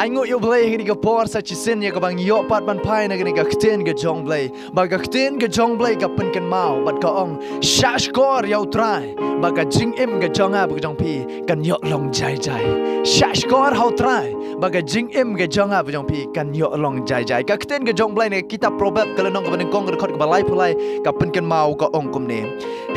Aingo yo blay gini ka por sa chisin ya ka bang yo pat ban pai na gini ka kten ka jong blay. Ba ka kten ka jong blay ka pen kan mau bat ka ong shash kor yo try. Ba ka jing im ka jong a ba ka jong pi kan yo long jai jai. Shash kor how try. Ba ka jing im ka jong a ba jong pi kan yo long jai jai. Ka kten ka jong blay ne kita probab kalau nong ka ban kong ka khot ka balai pulai ka pen kan mau ka ong kum ne.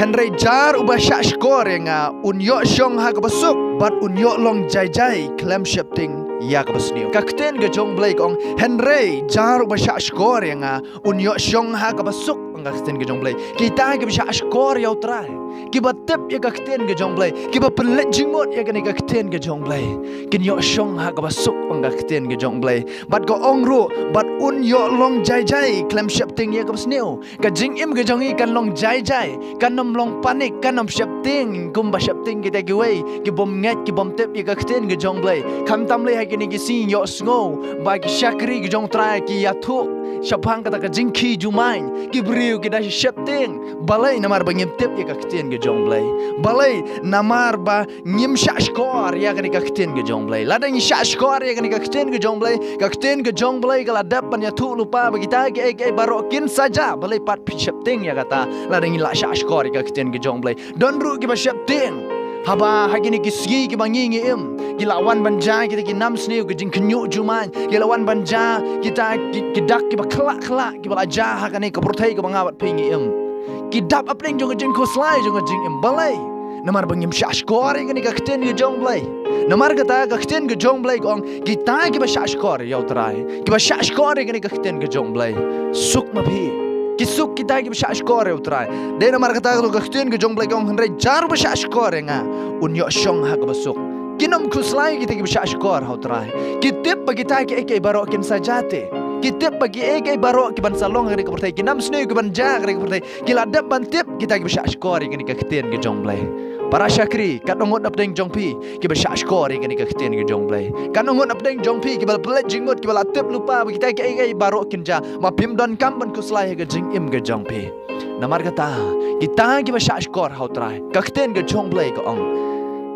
Henry jar uba shash kor yang un yo shong ha ka basuk bat un yo long jai jai clam shifting ya ka basniu ka kten ga jong blake ong Henry jar ba sha skor yang un yo shong ha ka basuk ang kten ga jong blake kita ga sha skor ya utrai ki ba tep ya ka kten ga jong blake ki ba pelet jingmot ya ka kten ga jong blake kin yo shong ha ka basuk ang kten ga jong blake bat go ong ru bat un yo long jai jai clam shifting ya ka basniu ka jing im ga jong i kan long jai jai kan nom long panik kan nom shifting kum ba shifting kita gi wei ki bom nget ki bom tep ya ka kten ga jong blake kam tam le kini kisi yo sngo bagi syakri ki jong try ki yatu syapang kata ka jingki jumain ki briu ki da shepting balai namar ba ngim tep ya ka kten ki jong blai balai namar ba ngim shashkor ya ka kten ki jong blai lada ni shashkor ya ka kten ki jong blai ka kten ki jong blai kala dap pan yatu lupa bagi ta ki ek barokin saja balai pat shepting ya kata lada ni la shashkor ya ka kten ki jong blai don ru ki ba shepting haba hagini kisgi ki bangingi im gilawan banja kita ki nam sneu ki jing kenyu juman gilawan banja kita kidak ki bakla kla ki balaja hakane ka purthai ka bangawat pingi im kidap apning jong jing koslai jong jing im balai namar bangim shashkor ki ka kten ki jong blai namar kata ka kten ki jong blai ong kita ki ba shashkor yaw trai ki ba shashkor ki ka kten ki jong blai suk ma phi kisuk kita ki bisa skor ya utrai de namar kata lu khtien ke jong blai ong henry jar bisa skor nga un yo shong ha ka basuk kinom kuslai kita ki bisa skor ha utrai kitip bagi ta ki ek baro kin sajate kitip bagi ek baro ki ban salong ngri ka pertai kinam sneu ki ban ja ngri ka pertai kiladap ban tip kita ki bisa skor ki ka khtien ke jong blai para syakri kat ngot apdeng jong pi ki ba skor ki ka khtien ke jong blai kan ngot apdeng jong pi ki bal pelet jingot ki bal atip lupa bagi ta ki ek baro kin ja ma pim don kam ban kuslai ga jing im ga jong pi namar kata kita ki ba skor ha utrai ka khtien ke jong blai ka ong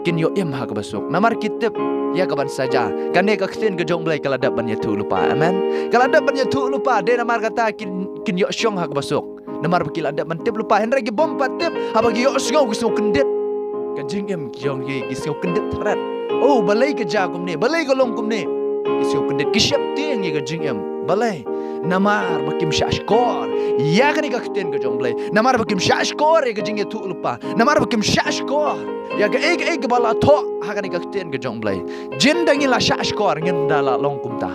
kin yo im ha ka basuk namar kitip ya kaban saja kan ne ka khtien ke jong blai kala dap ban yatu lupa amen kala dap ban yatu lupa de namar kata kin yo shong ha ka basuk namar bakil ada ban tip lupa henry ki bom pat tip ha bagi yo sngau ki so kendit ka jing im jong ye ki so kendit thrat oh balai ka ja kum ne balai ka long kum ne ki so kendit ki syap tiang ye ka jing im balai namar bakim shashkor ya kan ka khtien ke jong blai namar bakim shashkor ye ka jing ye tu lupa namar bakim shashkor ya ka ek bala tho ha kan ka khtien ke jong blai jin dangi la shashkor ngin dala long kum ta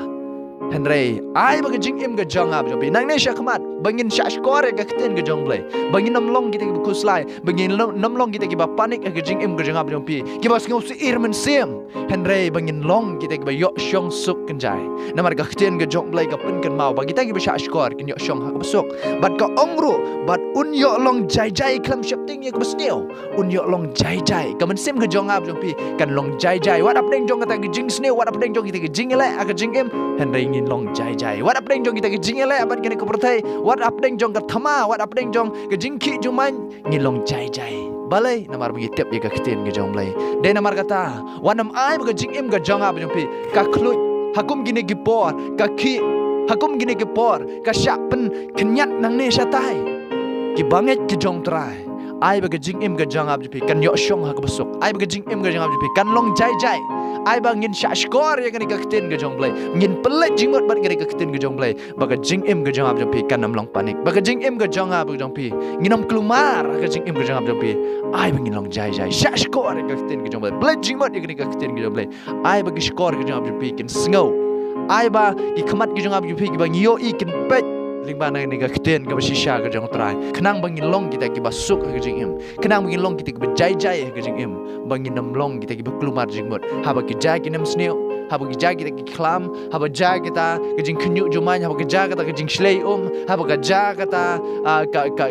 Henry ai bagi jing im ga jong ab jobi nang ne syakmat bangin shashkor ga kten ga jong blai bangin nam long kita ki kuslai bangin nam long kita ki ba panik ga jing im ga jong ab jobi ki ba ngau si irmen sim Henry bangin long kita ki ba yo shong suk kenjai namar ga kten ga jong blai ga pen kan mau bagi ta ki ba shashkor kin yo shong ha ga besok bat ka ongru bat un yo long jai jai klam shapting ye ga besneu un yo long jai jai ka men sim ga jong ab jobi kan long jai jai wat ap deng jong ka ta ki jing sneu wat ap deng jong kita ki jing ele aga jing im Henry ngin long jai jai wat ap deng jong kita ke jing ele abat kene ko pertai wat ap deng jong ka thama wat ap deng jong ke jing ki juman ngin long jai jai balai namar bagi tip ye ka khtien ke jong blai de namar kata wanam ai ba jing im ga jong ab jong pi ka khlut hakum gine gi por ka khi hakum gine gi por ka syak pen kenyat nang ne satai ki banget ki jong trai ai ba jing im ga jong ab jong pi kan yo shong ha ka besok ai ba jing im ga jong ab jong pi kan long jai jai ai ba ngin shashkor ya kan ka khtien ke jong blai ngin pelet jingot bat ka khtien ke jong blai ba jing im ga jong ab jong pi kan nam long panik ba jing im ga jong ab jong pi nginom klumar ka jing im ga jong ab jong pi ai ba ngin long jai jai shashkor ka khtien ke jong blai pelet jingot ya kan ka khtien ke jong blai ai ba ki skor ke jong ab jong pi kin sngo ai ba ki khamat ke jong ab jong pi ki ba ngio i kin pet lingba nang ni ka khtien ka shisha ka jong trai khnang bangin long kita ki basuk ka jing im khnang bangin long kita ki jai jai ka jing im bangin nam long kita ki klumar jingmot haba ki jai ki nam sneu haba ki jai kita ki klam haba jai kita ka jing khnyu juman haba ki jai kita ka jing shlei haba ka jai kita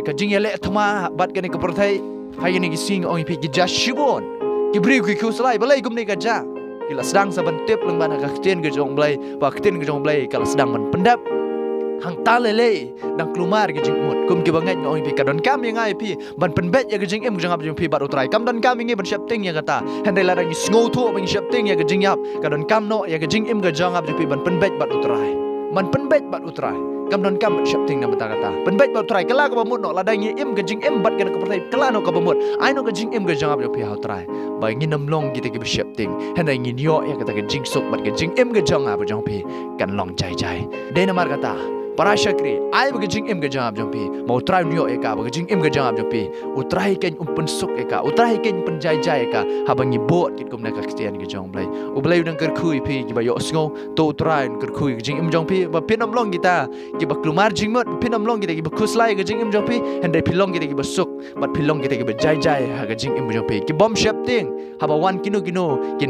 ka jing ele thma bat ka ni ka perthai hai ni ki sing ong pi ki ja shibon ki bri ki kuslai balai gum ni ka ja kila sedang saban tip lengba na ka khtien ka jong blai ba khtien ka jong blai kala sedang man pendap hang ta lele dang klumar ke jing mut kum ke banget ngoi pi kadon kam yang ai pi ban penbet ya ke jing em jang ap jing pi bat utrai kam don kam ngi ban shap ting ya kata handai la dang sngo thu ban shap ting ya ke jing yap kadon kam no ya ke jing em ga jang ap jing pi ban penbet bat utrai man penbet bat utrai kam don kam ban shap ting na bata kata penbet bat utrai kala ka bamut no la dang em ke jing em bat ke ka pertai kala no ka bamut ai no ke jing em ga jang ap jing pi ha utrai ba ngi nam long kita ke shap ting handai ngi nyo ya kata ke jing sok bat ke jing em ga jang ap jing pi kan long jai jai de na mar kata para syakri ai bagi jing em gajab jompi mau try nyo eka bagi jing em gajab jompi utrai ken umpen suk eka utrai ken penjai jai eka habangi bot kit kum nak kristian ke jong blai ublai udang ker kui pi ki ba yo sngo to utrai ker kui jing em jong pi ba pinam long kita ki ba klumar jing mot pinam long kita ki ba kuslai ke jing em jong pi handai pilong kita ki ba suk bat pilong kita ki ba jai jai ha ke jing em jong pi ki bom shap ting haba wan kino ki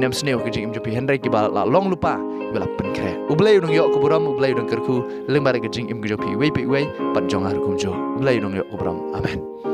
nem sneo ke jing em jong pi handai ki ba la long lupa bela pen kre ublai udang yo ku buram ublai udang ker ku leng bare jing im gjo pi wei pi wei pat jong ar kum jo ublai udang yo ku buram amen.